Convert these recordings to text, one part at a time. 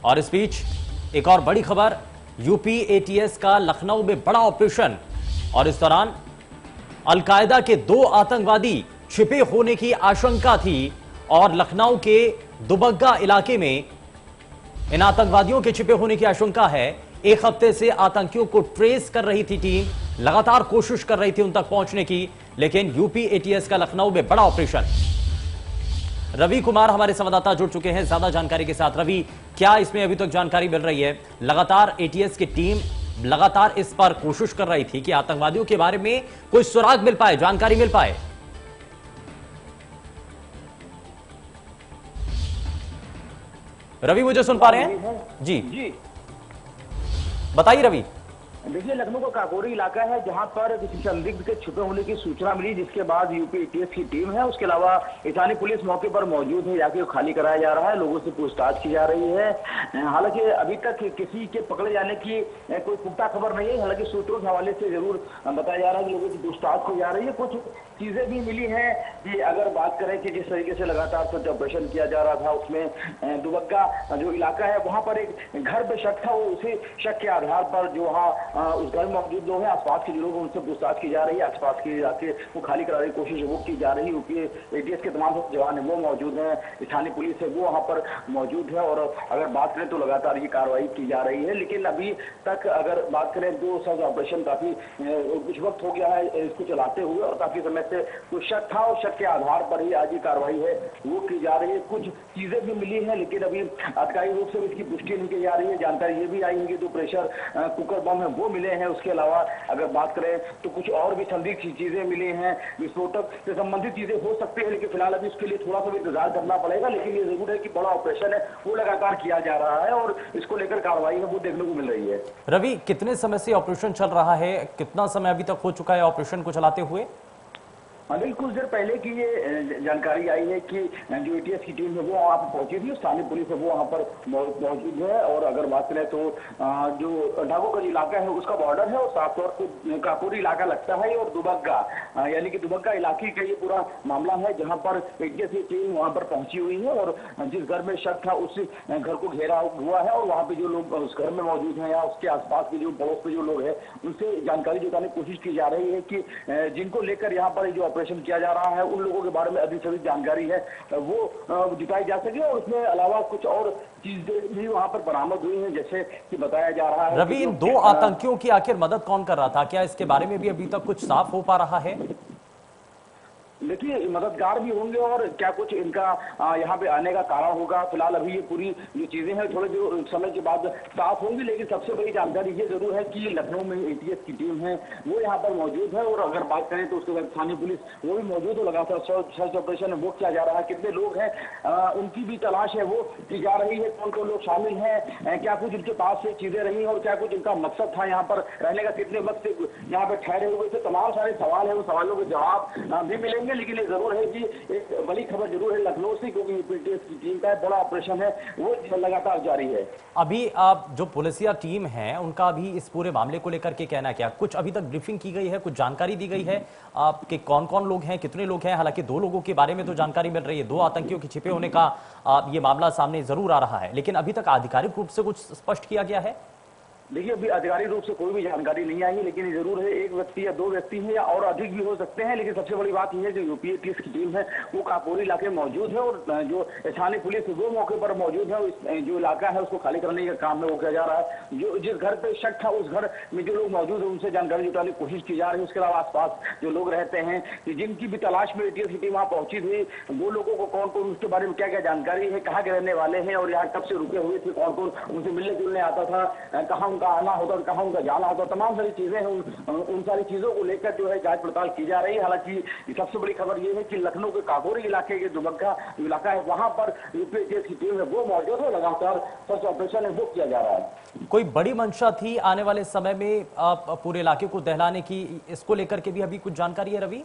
और इस बीच एक और बड़ी खबर, यूपी एटीएस का लखनऊ में बड़ा ऑपरेशन और इस दौरान अलकायदा के 2 आतंकवादी छिपे होने की आशंका थी और लखनऊ के दुबग्गा इलाके में इन आतंकवादियों के छिपे होने की आशंका है। एक हफ्ते से आतंकियों को ट्रेस कर रही थी टीम, लगातार कोशिश कर रही थी उन तक पहुंचने की, लेकिन यूपी एटीएस का लखनऊ में बड़ा ऑपरेशन। रवि कुमार हमारे संवाददाता जुड़ चुके हैं ज्यादा जानकारी के साथ। रवि, क्या इसमें अभी तक जानकारी मिल रही है? लगातार एटीएस की टीम लगातार इस पर कोशिश कर रही थी कि आतंकवादियों के बारे में कोई सुराग मिल पाए, जानकारी मिल पाए। रवि, मुझे सुन पा रहे हैं? जी जी बताइए रवि। देखिए, लखनऊ का काकोरी इलाका है जहां पर किसी संदिग्ध के छुपे होने की सूचना मिली, जिसके बाद यूपी एटीएस की टीम है, उसके अलावा स्थानीय पुलिस मौके पर मौजूद है, जाके खाली कराया जा रहा है, लोगों से पूछताछ की जा रही है। हालांकि अभी तक किसी के पकड़े जाने की कोई पुख्ता खबर नहीं है। हालांकि सूत्रों के हवाले से जरूर बताया जा रहा है कि लोगों की पूछताछ की जा रही है। कुछ चीजें भी मिली हैं कि अगर बात करें कि जिस तरीके से लगातार सर्च ऑपरेशन किया जा रहा था, उसमें दुबग्गा जो इलाका है वहां पर एक घर पे शक था, वो उसी शक के आधार पर जो वहाँ उस घर में मौजूद लोग हैं, आसपास के जो लोग हैं उनसे पूछताछ की जा रही है। आसपास के इलाके वो खाली कराने की कोशिश वो की जा रही है। यूपी एटीएस के तमाम जवान है वो मौजूद हैं, स्थानीय पुलिस है वो वहाँ पर मौजूद है। और अगर बात करें तो लगातार ये कार्रवाई की जा रही है। लेकिन अभी तक अगर बात करें तो सर्च ऑपरेशन काफी कुछ वक्त हो गया है इसको चलाते हुए, और काफी समय से कुछ शक था और शक के आधार पर ही आज ये कार्रवाई है वो की जा रही है। कुछ चीजें भी मिली है, लेकिन अभी अधिकारिक रूप से इसकी पुष्टि नहीं की जा रही है। जानकारी ये भी आई है कि 2 प्रेशर कुकर बम है वो मिले हैं। उसके अलावा अगर बात करें तो कुछ और भी संदिग्ध चीजें मिली हैं, विस्फोटक से संबंधित चीजें हो सकती है, लेकिन फिलहाल अभी उसके लिए थोड़ा सा भी इंतजार करना पड़ेगा। लेकिन ये जरूर है कि बड़ा ऑपरेशन है वो लगातार किया जा रहा है और इसको लेकर कार्रवाई है वो देखने को मिल रही है। रवि, कितने समय से ऑपरेशन चल रहा है? कितना समय अभी तक हो चुका है ऑपरेशन को चलाते हुए? अभी कुछ देर पहले की ये जानकारी आई है कि जो एटीएस की टीम है वो वहाँ पर पहुंची थी, स्थानीय पुलिस है वो वहाँ पर मौजूद है। और अगर बात करें तो जो ढाकोगंज इलाका है उसका बॉर्डर है और साफ तौर पर काकोरी इलाका लगता है और दुबग्गा यानी कि दुबग्गा इलाके का ये पूरा मामला है जहाँ पर एटीएस की टीम वहाँ पर पहुंची हुई है। और जिस घर में शक था उस घर को घेरा हुआ है और वहाँ पे जो लोग उस घर में मौजूद हैं या उसके आसपास के जो पड़ोस पे जो लोग हैं उनसे जानकारी जुटाने की कोशिश की जा रही है कि जिनको लेकर यहाँ पर जो ऑपरेशन किया जा रहा है उन लोगों के बारे में अधिक से अधिक जानकारी है वो जुटाई जा सके। और उसमें अलावा कुछ और चीजें भी वहां पर बरामद हुई हैं, जैसे कि बताया जा रहा है। रवि, इन 2 आतंकियों की आखिर मदद कौन कर रहा था? क्या इसके बारे में भी अभी तक कुछ साफ हो पा रहा है? देखिए, मददगार भी होंगे और क्या कुछ इनका यहाँ पे आने का कारण होगा, फिलहाल अभी ये पूरी जो चीजें हैं थोड़े जो समय के बाद साफ होंगी। लेकिन सबसे बड़ी जानकारी ये जरूर है कि लखनऊ में एटीएस की टीम है वो यहाँ पर मौजूद है। और अगर बात करें तो उसके बाद स्थानीय पुलिस वो भी मौजूद है, लगातार सर्च ऑपरेशन वो किया जा रहा है। कितने लोग हैं उनकी भी तलाश है वो की जा रही है, कौन कौन लोग शामिल हैं, क्या कुछ इनके पास से चीजें रही और क्या कुछ इनका मकसद था यहाँ पर रहने का, कितने वक्त से यहाँ पे ठहरे हुए थे, तमाम सारे सवाल है, उन सवालों के जवाब भी मिलेंगे। लेकिन ये जरूर है कि एक बड़ी खबर जरूर है लखनऊ से, क्योंकि एटीएस की टीम का बड़ा ऑपरेशन है वो लगातार जारी है। अभी आप जो पुलिसिया टीम है उनका भी इस पूरे मामले को लेकर के कहना क्या? कुछ अभी तक ब्रीफिंग की गई है, कुछ जानकारी दी गई है कि कौन कौन लोग हैं, कितने लोग हैं? हालांकि 2 लोगों के बारे में तो जानकारी मिल रही है, 2 आतंकियों के छिपे होने का ये मामला सामने जरूर आ रहा है, लेकिन अभी तक आधिकारिक रूप से कुछ स्पष्ट किया गया है? देखिए, अभी आधिकारिक रूप से कोई भी जानकारी नहीं आई है, लेकिन ये जरूर है 1 व्यक्ति या 2 व्यक्ति हैं या और अधिक भी हो सकते हैं। लेकिन सबसे बड़ी बात यह है जो यूपी एटीएस की टीम है वो काकोरी इलाके में मौजूद है और जो स्थानीय पुलिस है वो मौके पर मौजूद है। जो इलाका है उसको खाली करने का काम में वो किया जा रहा है। जो जिस घर पे शक था उस घर में जो लोग मौजूद है उनसे जानकारी जुटाने की कोशिश की जा रही है। उसके अलावा आसपास जो लोग रहते हैं कि जिनकी भी तलाश में एटीएस की टीम वहाँ पहुंची थी, वो लोगों को कौन कौन उसके बारे में क्या क्या जानकारी है, कहाँ के रहने वाले हैं और यहाँ कब से रुके हुए थे, कौन कौन उनसे मिलने जुलने आता था, कहाँ उनका आना होता था, उनका जाना होता, तमाम सारी चीजें हैं। उन सारी चीजों को लेकर जो है जांच पड़ताल की जा रही है। हालांकि सबसे बड़ी खबर यह है कि लखनऊ के काकोरी इलाके के दुबग्गा इलाका है वहां पर यूपी एटीएस की टीम है वो मौजूद है, लगातार सर्च ऑपरेशन है वो किया जा रहा है। कोई बड़ी मंशा थी आने वाले समय में पूरे इलाके को दहलाने की, इसको लेकर के भी अभी कुछ जानकारी है रवि?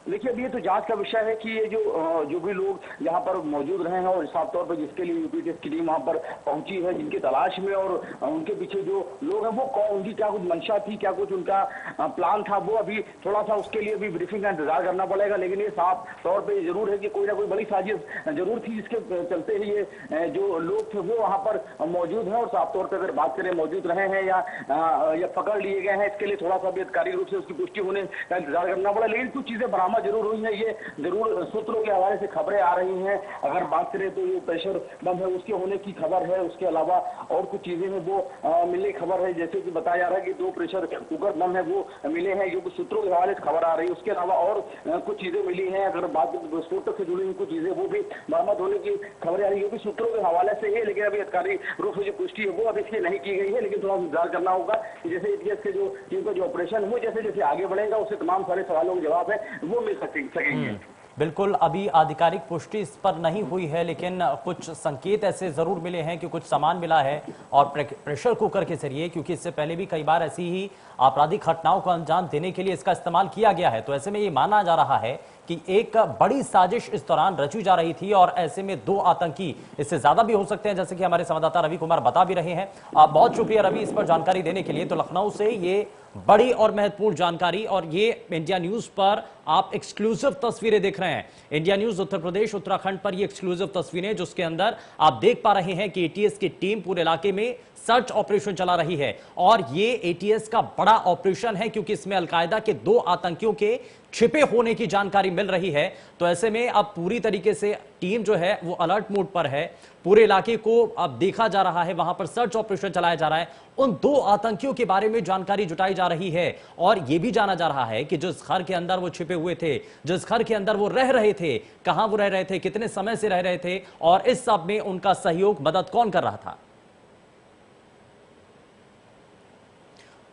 देखिए, अब ये तो जांच का विषय है कि ये जो भी लोग यहाँ पर मौजूद रहे हैं और साफ तौर पर जिसके लिए यूपी टेस्ट की टीम वहाँ पर पहुंची है, जिनकी तलाश में, और उनके पीछे जो लोग हैं वो कौन, उनकी क्या कुछ मंशा थी, क्या कुछ उनका प्लान था, वो अभी थोड़ा सा उसके लिए भी ब्रीफिंग का इंतजार करना पड़ेगा। लेकिन ये साफ तौर पर जरूर है कि कोई ना कोई बड़ी साजिश जरूर थी, जिसके चलते ही ये जो लोग थे वो वहाँ पर मौजूद हैं। और साफ तौर पर अगर बात करें मौजूद रहे हैं या पकड़ लिए गए हैं, इसके लिए थोड़ा सा भी अधिकारिक रूप से उसकी पुष्टि होने का इंतजार करना पड़ा। लेकिन कुछ चीजें बरामद जरूर हुई है, ये जरूर सूत्रों के हवाले से खबरें आ रही हैं। अगर बात करें तो ये प्रेशर बम है उसके होने की खबर है, उसके अलावा और कुछ चीजें हैं वो मिलने की खबर है। जैसे कि बताया जा रहा है कि 2 प्रेशर कुकर बम है वो मिले हैं, जो सूत्रों के हवाले से खबर आ रही है। उसके अलावा और कुछ चीजें मिली हैं, अगर बात विस्फोटक से जुड़ी हुई कुछ चीजें वो भी बरामद होने की खबरें आ रही है, भी सूत्रों के हवाले से है। लेकिन अभी अधिकारिक रूप से जो पुष्टि है वो अभी इसकी नहीं की गई है। लेकिन थोड़ा इंतजार करना होगा कि जैसे एटीएस के जो टीम का जो ऑपरेशन वो जैसे जैसे आगे बढ़ेगा, उससे तमाम सारे सवालों के जवाब है वो मिल सकेंगे। बिल्कुल, अभी आधिकारिक पुष्टि इस पर नहीं हुई है, लेकिन कुछ संकेत ऐसे जरूर मिले हैं कि कुछ सामान मिला है और प्रेशर कुकर के जरिए, क्योंकि इससे पहले भी कई बार ऐसी ही आपराधिक घटनाओं को अंजाम देने के लिए इसका इस्तेमाल किया गया है। तो ऐसे में ये माना जा रहा है कि एक बड़ी साजिश इस दौरान रची जा रही थी और ऐसे में 2 आतंकी, इससे ज्यादा भी हो सकते हैं, जैसे कि हमारे संवाददाता रवि कुमार बता भी रहे हैं। बहुत शुक्रिया रवि इस पर जानकारी देने के लिए। तो लखनऊ से ये बड़ी और महत्वपूर्ण जानकारी, और ये इंडिया न्यूज पर आप एक्सक्लूसिव तस्वीरें देख रहे हैं। इंडिया न्यूज उत्तर प्रदेश उत्तराखंड पर ये एक्सक्लूसिव तस्वीरें, जिसके अंदर आप देख पा रहे हैं कि एटीएस की टीम पूरे इलाके में सर्च ऑपरेशन चला रही है। और ये एटीएस का बड़ा ऑपरेशन है, क्योंकि इसमें अलकायदा के 2 आतंकियों के छिपे होने की जानकारी मिल रही है। तो ऐसे में अब पूरी तरीके से टीम जो है वो अलर्ट मोड पर है। पूरे इलाके को अब देखा जा रहा है, वहां पर सर्च ऑपरेशन चलाया जा रहा है। उन 2 आतंकियों के बारे में जानकारी जुटाई जा रही है और यह भी जाना जा रहा है कि जिस घर के अंदर वो छिपे हुए थे, जिस घर के अंदर वो रह रहे थे, कहां वो रह रहे थे, कितने समय से रह रहे थे, और इस सब में उनका सहयोग, मदद कौन कर रहा था।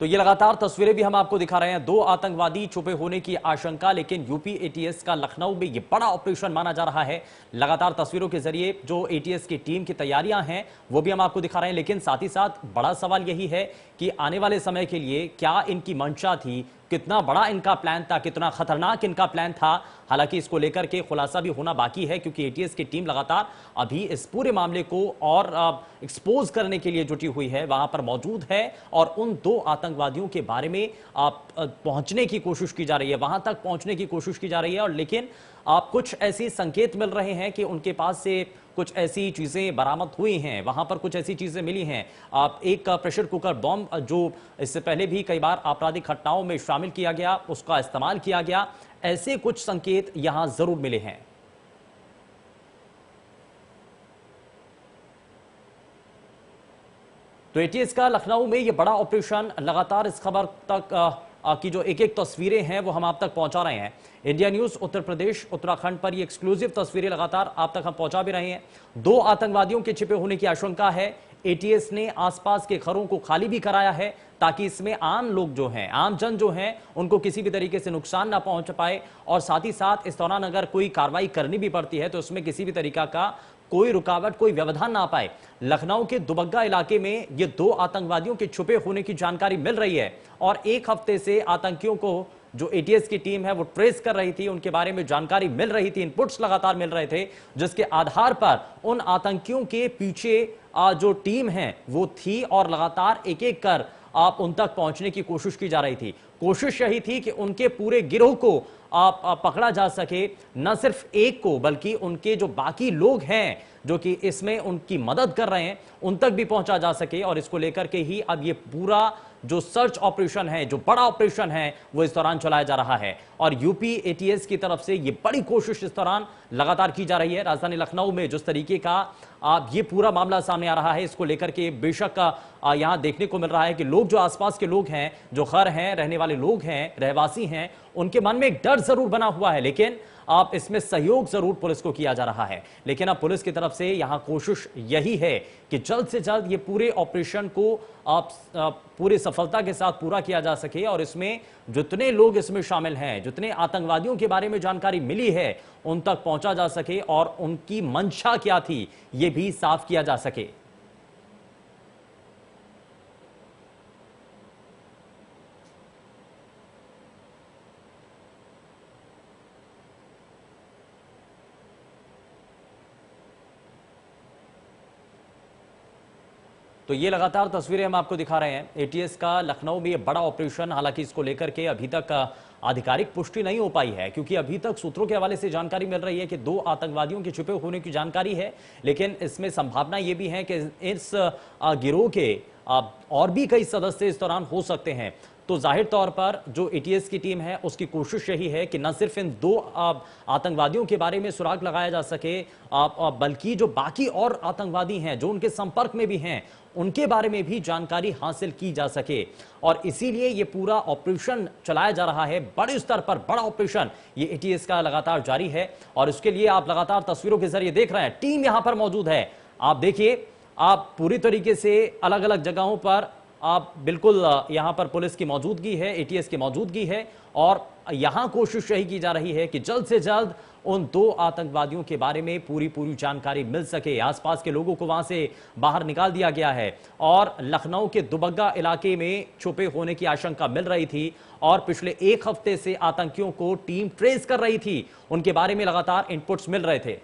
तो ये लगातार तस्वीरें भी हम आपको दिखा रहे हैं। 2 आतंकवादी छुपे होने की आशंका, लेकिन यूपी एटीएस का लखनऊ में ये बड़ा ऑपरेशन माना जा रहा है। लगातार तस्वीरों के जरिए जो एटीएस की टीम की तैयारियां हैं वो भी हम आपको दिखा रहे हैं। लेकिन साथ ही साथ बड़ा सवाल यही है कि आने वाले समय के लिए क्या इनकी मंशा थी, कितना बड़ा इनका प्लान था, कितना खतरनाक इनका प्लान था। हालांकि इसको लेकर के खुलासा भी होना बाकी है, क्योंकि एटीएस की टीम लगातार अभी इस पूरे मामले को और एक्सपोज करने के लिए जुटी हुई है, वहां पर मौजूद है और उन 2 आतंकवादियों के बारे में पहुंचने की कोशिश की जा रही है, वहां तक पहुंचने की कोशिश की जा रही है। और लेकिन कुछ ऐसी संकेत मिल रहे हैं कि उनके पास से कुछ ऐसी चीजें बरामद हुई हैं, वहां पर कुछ ऐसी चीजें मिली हैं। एक प्रेशर कुकर बॉम्ब जो इससे पहले भी कई बार आपराधिक घटनाओं में शामिल किया गया, उसका इस्तेमाल किया गया, ऐसे कुछ संकेत यहां जरूर मिले हैं। तो एटीएस का लखनऊ में यह बड़ा ऑपरेशन, लगातार इस खबर तक की जो एक एक तस्वीरें हैं वो हम आप तक पहुंचा रहे हैं। इंडिया न्यूज उत्तर प्रदेश उत्तराखंड पर ये एक्सक्लूसिव तस्वीरें लगातार आप तक हम पहुंचा भी रहे हैं। 2 आतंकवादियों के छिपे होने की आशंका है। एटीएस ने आसपास के घरों को खाली भी कराया है, ताकि इसमें आम लोग जो हैं, आम जन जो हैं, उनको किसी भी तरीके से नुकसान ना पहुंच पाए। और साथ ही साथ इस दौरान अगर कोई कार्रवाई करनी भी पड़ती है तो उसमें किसी भी तरीका का कोई रुकावट, कोई व्यवधान ना पाए। लखनऊ के दुबग्गा इलाके में ये 2 आतंकवादियों के छुपे होने की जानकारी मिल रही है और एक हफ्ते से आतंकियों को जो एटीएस की टीम है वो ट्रेस कर रही थी, उनके बारे में जानकारी मिल रही थी, इनपुट्स लगातार मिल रहे थे, जिसके आधार पर उन आतंकियों के पीछे जो टीम है वो थी और लगातार एक एक कर आप उन तक पहुंचने की कोशिश की जा रही थी। कोशिश यही थी कि उनके पूरे गिरोह को आप पकड़ा जा सके, न सिर्फ एक को बल्कि उनके जो बाकी लोग हैं जो कि इसमें उनकी मदद कर रहे हैं उन तक भी पहुंचा जा सके। और इसको लेकर के ही अब ये पूरा जो सर्च ऑपरेशन है, जो बड़ा ऑपरेशन है, वो इस दौरान चलाया जा रहा है। और यूपी एटीएस की तरफ से ये बड़ी कोशिश इस दौरान लगातार की जा रही है। राजधानी लखनऊ में जिस तरीके का ये पूरा मामला सामने आ रहा है, इसको लेकर के बेशक यहां देखने को मिल रहा है कि लोग, जो आसपास के लोग हैं, जो घर हैं, रहने वाले लोग हैं, रहवासी हैं, उनके मन में एक डर जरूर बना हुआ है। लेकिन अब इसमें सहयोग जरूर पुलिस को किया जा रहा है। लेकिन अब पुलिस की तरफ से यहां कोशिश यही है कि जल्द से जल्द ये पूरे ऑपरेशन को आप पूरी सफलता के साथ पूरा किया जा सके और इसमें जितने लोग इसमें शामिल हैं, जितने आतंकवादियों के बारे में जानकारी मिली है, उन तक पहुंचा जा सके और उनकी मंशा क्या थी ये भी साफ किया जा सके। तो ये लगातार तस्वीरें हम आपको दिखा रहे हैं एटीएस का लखनऊ में ये बड़ा ऑपरेशन। हालांकि इसको लेकर के अभी तक आधिकारिक पुष्टि नहीं हो पाई है, क्योंकि अभी तक सूत्रों के हवाले से जानकारी मिल रही है कि 2 आतंकवादियों के छुपे होने की जानकारी है, लेकिन इसमें संभावना ये भी है कि इस गिरोह के और भी कई सदस्य इस दौरान हो सकते हैं। तो जाहिर तौर पर जो एटीएस की टीम है उसकी कोशिश यही है कि न सिर्फ इन 2 आतंकवादियों के बारे में सुराग लगाया जा सके, बल्कि जो बाकी और आतंकवादी हैं जो उनके संपर्क में भी हैं उनके बारे में भी जानकारी हासिल की जा सके। और इसीलिए ये पूरा ऑपरेशन चलाया जा रहा है, बड़े स्तर पर बड़ा ऑपरेशन ये एटीएस का लगातार जारी है। और इसके लिए आप लगातार तस्वीरों के जरिए देख रहे हैं, टीम यहां पर मौजूद है। आप देखिए, आप पूरी तरीके से अलग अलग जगहों पर आप बिल्कुल यहां पर पुलिस की मौजूदगी है, एटीएस की मौजूदगी है, और यहां कोशिश यही की जा रही है कि जल्द से जल्द उन 2 आतंकवादियों के बारे में पूरी जानकारी मिल सके। आसपास के लोगों को वहां से बाहर निकाल दिया गया है और लखनऊ के दुबग्गा इलाके में छुपे होने की आशंका मिल रही थी और पिछले 1 हफ्ते से आतंकियों को टीम ट्रेस कर रही थी, उनके बारे में लगातार इनपुट्स मिल रहे थे।